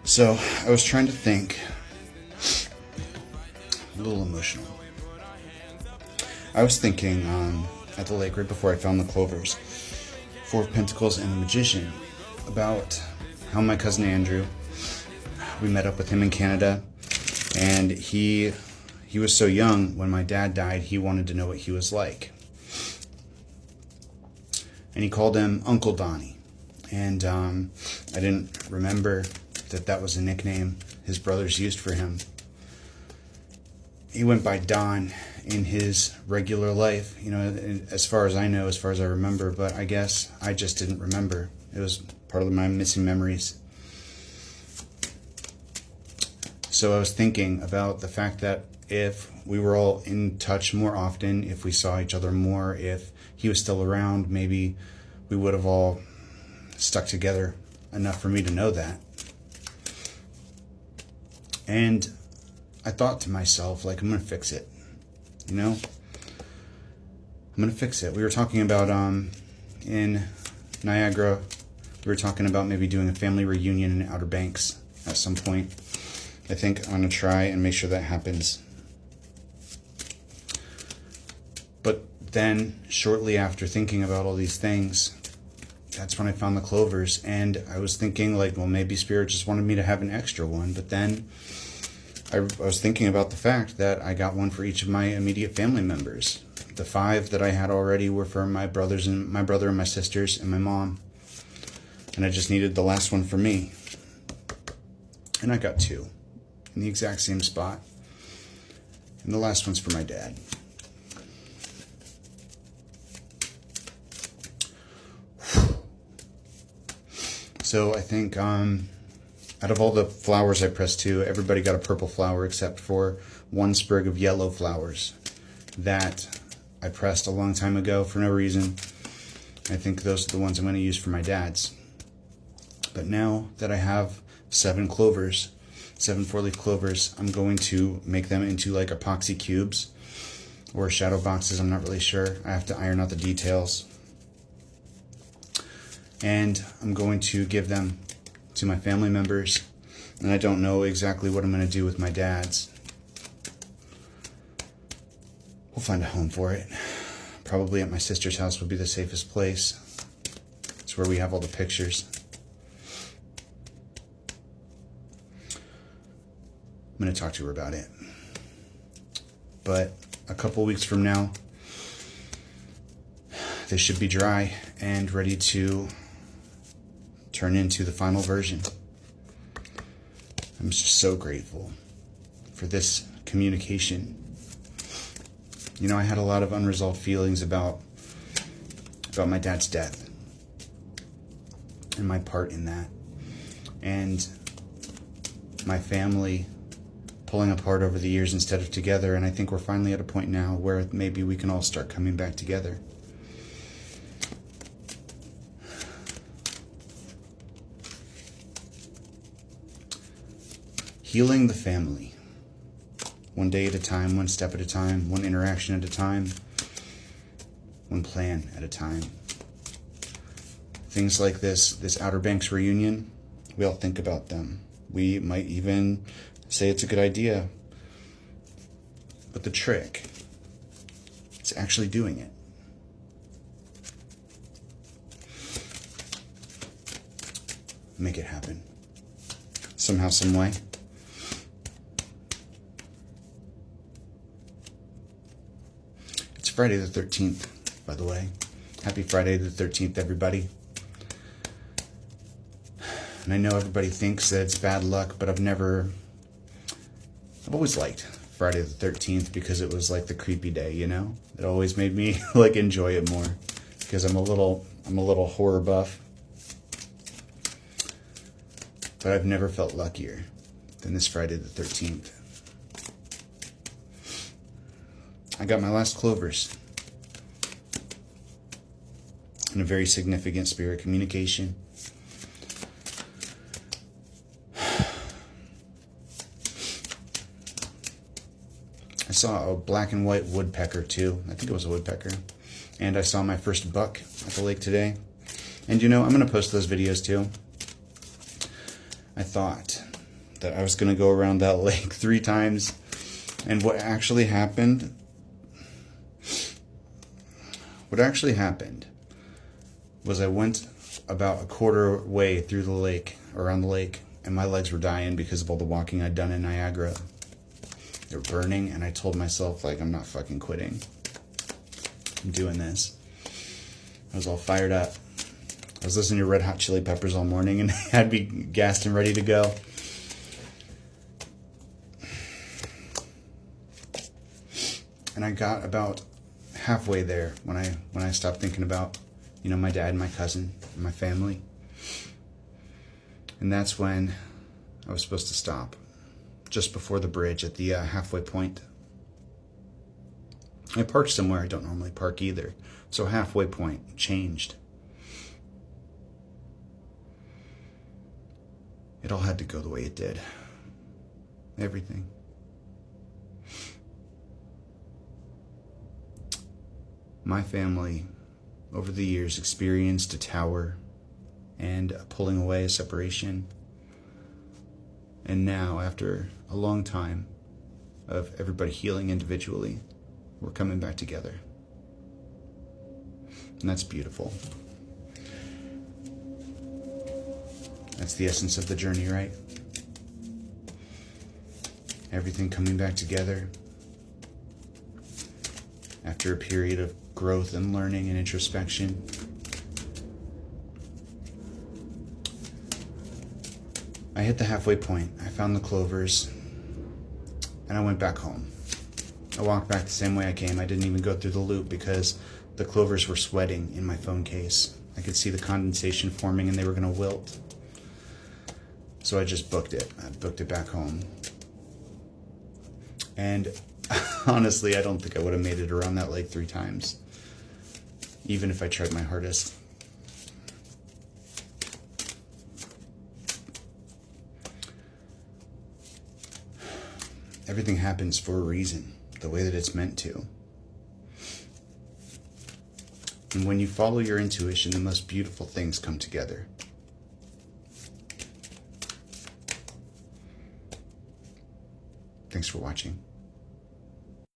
So I was trying to think, a little emotional. I was thinking at the lake right before I found the clovers, Four of Pentacles and the Magician, about how my cousin Andrew, we met up with him in Canada, and he was so young when my dad died, he wanted to know what he was like. And he called him Uncle Donnie. And I didn't remember that was a nickname his brothers used for him. He went by Don in his regular life, you know, as far as I know, as far as I remember, but I guess I just didn't remember. It was part of my missing memories. So I was thinking about the fact that if we were all in touch more often, if we saw each other more, if he was still around, maybe we would have all stuck together enough for me to know that. And I thought to myself, like, I'm going to fix it, you know? I'm going to fix it. We were talking about, in Niagara, we were talking about maybe doing a family reunion in Outer Banks at some point. I think I'm going to try and make sure that happens. But then, shortly after thinking about all these things, that's when I found the clovers. And I was thinking, like, well, maybe Spirit just wanted me to have an extra one. But then I was thinking about the fact that I got one for each of my immediate family members. The 5 that I had already were for my brothers and my brother and my sisters and my mom. And I just needed the last one for me. And I got 2 in the exact same spot. And the last one's for my dad. So I think out of all the flowers I pressed to, everybody got a purple flower except for one sprig of yellow flowers that I pressed a long time ago for no reason. I think those are the ones I'm going to use for my dad's. But now that I have 7 clovers, 7 4-leaf clovers, I'm going to make them into like epoxy cubes or shadow boxes. I'm not really sure. I have to iron out the details. And I'm going to give them to my family members. And I don't know exactly what I'm going to do with my dad's. We'll find a home for it. Probably at my sister's house would be the safest place. It's where we have all the pictures. I'm going to talk to her about it. But a couple weeks from now, they should be dry and ready to turn into the final version. I'm just so grateful for this communication. You know, I had a lot of unresolved feelings about my dad's death and my part in that, and my family pulling apart over the years instead of together. And I think we're finally at a point now where maybe we can all start coming back together. Healing the family. One day at a time, one step at a time, one interaction at a time, one plan at a time. Things like this Outer Banks reunion, we all think about them. We might even say it's a good idea. But the trick is actually doing it. Make it happen. Somehow, some way. It's Friday the 13th, by the way. Happy Friday the 13th, everybody. And I know everybody thinks that it's bad luck, but I've always liked Friday the 13th because it was like the creepy day, you know? It always made me like enjoy it more because I'm a little horror buff. But I've never felt luckier than this Friday the 13th. I got my last clovers in a very significant spirit communication. I saw a black and white woodpecker too. I think it was a woodpecker. And I saw my first buck at the lake today. And you know, I'm going to post those videos too. I thought that I was going to go around that lake 3 times. And what actually happened was I went about a quarter way through the lake, around the lake, and my legs were dying because of all the walking I'd done in Niagara. They were burning, and I told myself, like, I'm not fucking quitting. I'm doing this. I was all fired up. I was listening to Red Hot Chili Peppers all morning, and I had me gassed and ready to go. And I got about halfway there when I stopped thinking about, my dad and my cousin and my family. And that's when I was supposed to stop, just before the bridge at the halfway point. I parked somewhere I don't normally park either, so halfway point changed. It all had to go the way it did. Everything. My family, over the years, experienced a tower and a pulling away, a separation. And now, after a long time of everybody healing individually, we're coming back together. And that's beautiful. That's the essence of the journey, right? Everything coming back together after a period of growth and learning and introspection. I hit the halfway point. I found the clovers, and I went back home. I walked back the same way I came. I didn't even go through the loop because the clovers were sweating in my phone case. I could see the condensation forming, and they were going to wilt. So I just booked it. I booked it back home. And honestly, I don't think I would have made it around that lake 3 times, even if I tried my hardest. Everything happens for a reason, the way that it's meant to. And when you follow your intuition, the most beautiful things come together. Thanks for watching.